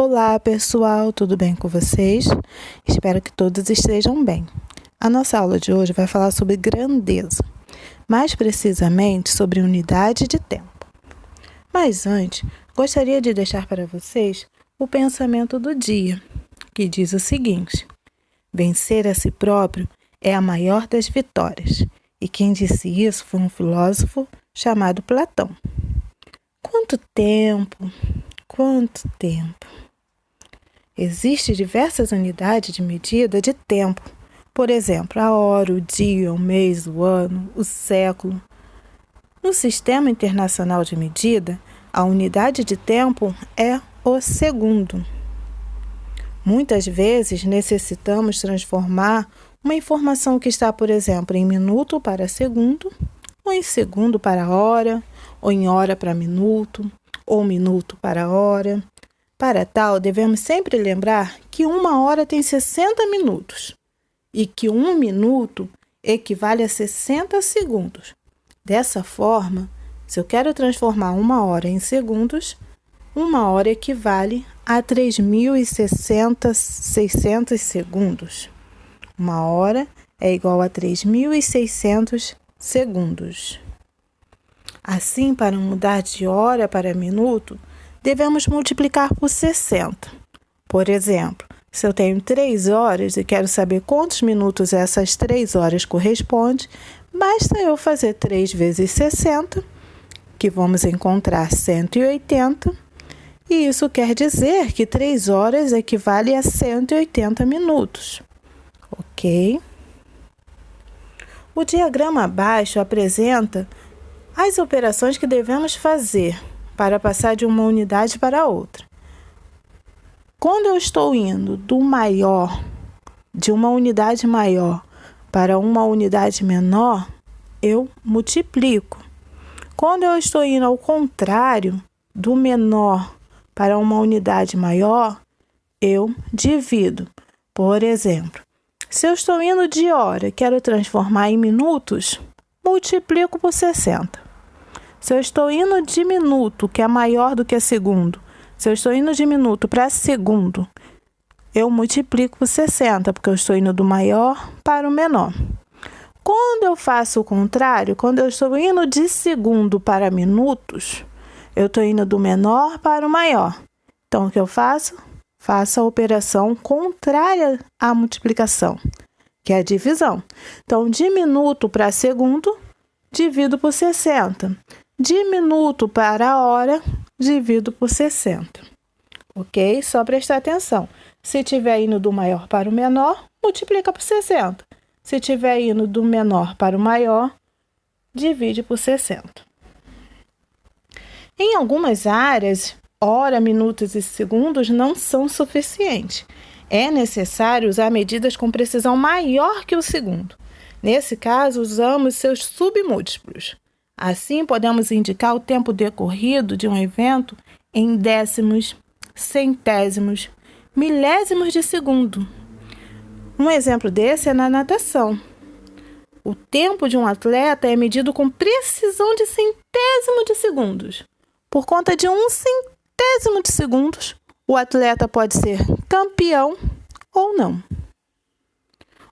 Olá pessoal, tudo bem com vocês? Espero que todos estejam bem. A nossa aula de hoje vai falar sobre grandeza, mais precisamente sobre unidade de tempo. Mas antes, gostaria de deixar para vocês o pensamento do dia, que diz o seguinte: vencer a si próprio é a maior das vitórias. E quem disse isso foi um filósofo chamado Platão. Quanto tempo! Existem diversas unidades de medida de tempo. Por exemplo, a hora, o dia, o mês, o ano, o século. No Sistema Internacional de Medida, a unidade de tempo é o segundo. Muitas vezes necessitamos transformar uma informação que está, por exemplo, em minuto para segundo, ou em segundo para hora, ou em hora para minuto, ou minuto para hora. Para tal, devemos sempre lembrar que uma hora tem 60 minutos e que um minuto equivale a 60 segundos. Dessa forma, se eu quero transformar uma hora em segundos, uma hora equivale a 3.600 segundos. Uma hora é igual a 3.600 segundos. Assim, para mudar de hora para minuto, devemos multiplicar por 60. Por exemplo, se eu tenho 3 horas e quero saber quantos minutos essas 3 horas correspondem, basta eu fazer 3 vezes 60, que vamos encontrar 180, e isso quer dizer que 3 horas equivale a 180 minutos. Ok? O diagrama abaixo apresenta as operações que devemos fazer para passar de uma unidade para outra. Quando eu estou indo de uma unidade maior para uma unidade menor, eu multiplico. Quando eu estou indo ao contrário, do menor para uma unidade maior, eu divido. Por exemplo, se eu estou indo de hora e quero transformar em minutos, multiplico por 60. Se eu estou indo de minuto, que é maior do que segundo, se eu estou indo de minuto para segundo, eu multiplico por 60, porque eu estou indo do maior para o menor. Quando eu faço o contrário, quando eu estou indo de segundo para minutos, eu estou indo do menor para o maior. Então, o que eu faço? Faço a operação contrária à multiplicação, que é a divisão. Então, de minuto para segundo, divido por 60. De minuto para hora, divido por 60. Ok? Só prestar atenção. Se estiver indo do maior para o menor, multiplica por 60. Se estiver indo do menor para o maior, divide por 60. Em algumas áreas, hora, minutos e segundos não são suficientes. É necessário usar medidas com precisão maior que o segundo. Nesse caso, usamos seus submúltiplos. Assim, podemos indicar o tempo decorrido de um evento em décimos, centésimos, milésimos de segundo. Um exemplo desse é na natação. O tempo de um atleta é medido com precisão de centésimo de segundos. Por conta de um centésimo de segundos, o atleta pode ser campeão ou não.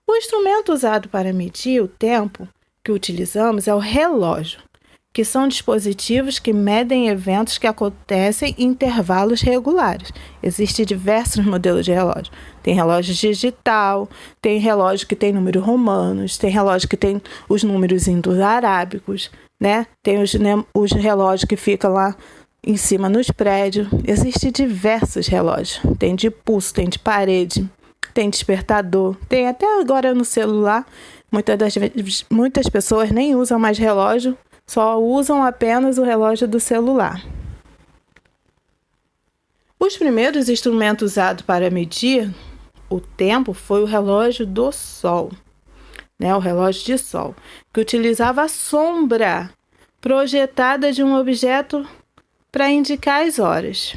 O instrumento usado para medir o tempo que utilizamos é o relógio, que são dispositivos que medem eventos que acontecem em intervalos regulares. Existem diversos modelos de relógio. Tem relógio digital, tem relógio que tem números romanos, tem relógio que tem os números indo-arábicos, né? Tem os relógios que ficam lá em cima nos prédios. Existem diversos relógios. Tem de pulso, tem de parede, tem despertador, tem até agora no celular. Muitas pessoas nem usam mais relógio, só usam apenas o relógio do celular. Os primeiros instrumentos usados para medir o tempo foi o relógio do Sol, o relógio de sol, que utilizava a sombra projetada de um objeto para indicar as horas.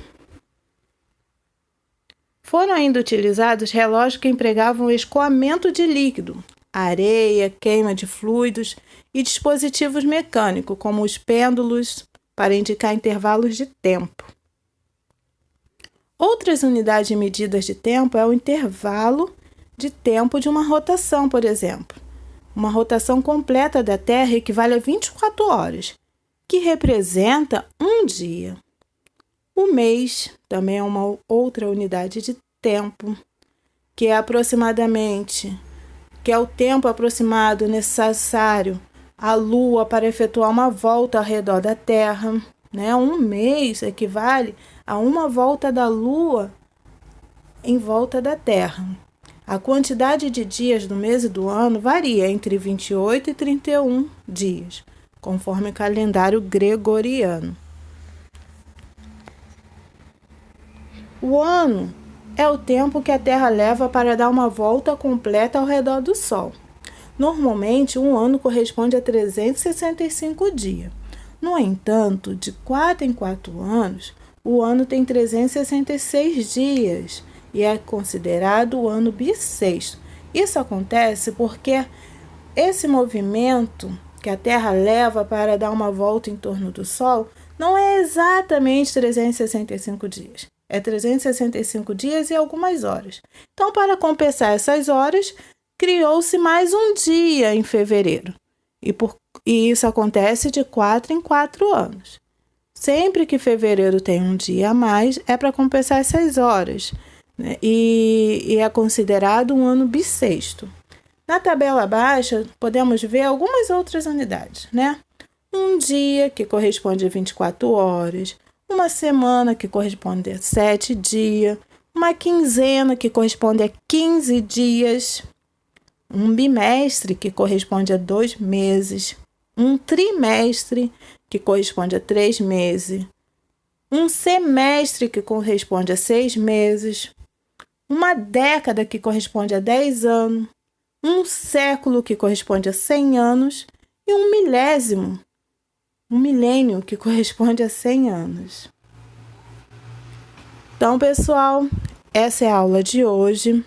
Foram ainda utilizados relógios que empregavam o escoamento de líquido, areia, queima de fluidos e dispositivos mecânicos, como os pêndulos, para indicar intervalos de tempo. Outras unidades medidas de tempo é o intervalo de tempo de uma rotação, por exemplo. Uma rotação completa da Terra equivale a 24 horas, que representa um dia. O mês também é uma outra unidade de tempo, que é o tempo aproximado necessário à Lua para efetuar uma volta ao redor da Terra. Um mês equivale a uma volta da Lua em volta da Terra. A quantidade de dias do mês e do ano varia entre 28 e 31 dias, conforme o calendário gregoriano. O ano é o tempo que a Terra leva para dar uma volta completa ao redor do Sol. Normalmente, um ano corresponde a 365 dias. No entanto, de 4 em 4 anos, o ano tem 366 dias e é considerado o ano bissexto. Isso acontece porque esse movimento que a Terra leva para dar uma volta em torno do Sol não é exatamente 365 dias. É 365 dias e algumas horas. Então, para compensar essas horas, criou-se mais um dia em fevereiro. E isso acontece de 4 em 4 anos. Sempre que fevereiro tem um dia a mais, é para compensar essas horas, né? E é considerado um ano bissexto. Na tabela abaixo, podemos ver algumas outras unidades, né? Um dia, que corresponde a 24 horas. Uma semana, que corresponde a 7 dias. Uma quinzena, que corresponde a 15 dias. Um bimestre, que corresponde a 2 meses. Um trimestre, que corresponde a 3 meses. Um semestre, que corresponde a 6 meses. Uma década, que corresponde a 10 anos. Um século, que corresponde a 100 anos. E um milênio, que corresponde a 100 anos. Então, pessoal, essa é a aula de hoje.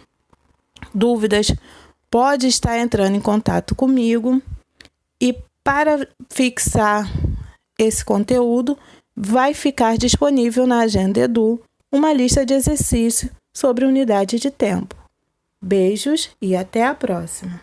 Dúvidas, pode estar entrando em contato comigo. E para fixar esse conteúdo, vai ficar disponível na Agenda Edu uma lista de exercícios sobre unidade de tempo. Beijos e até a próxima!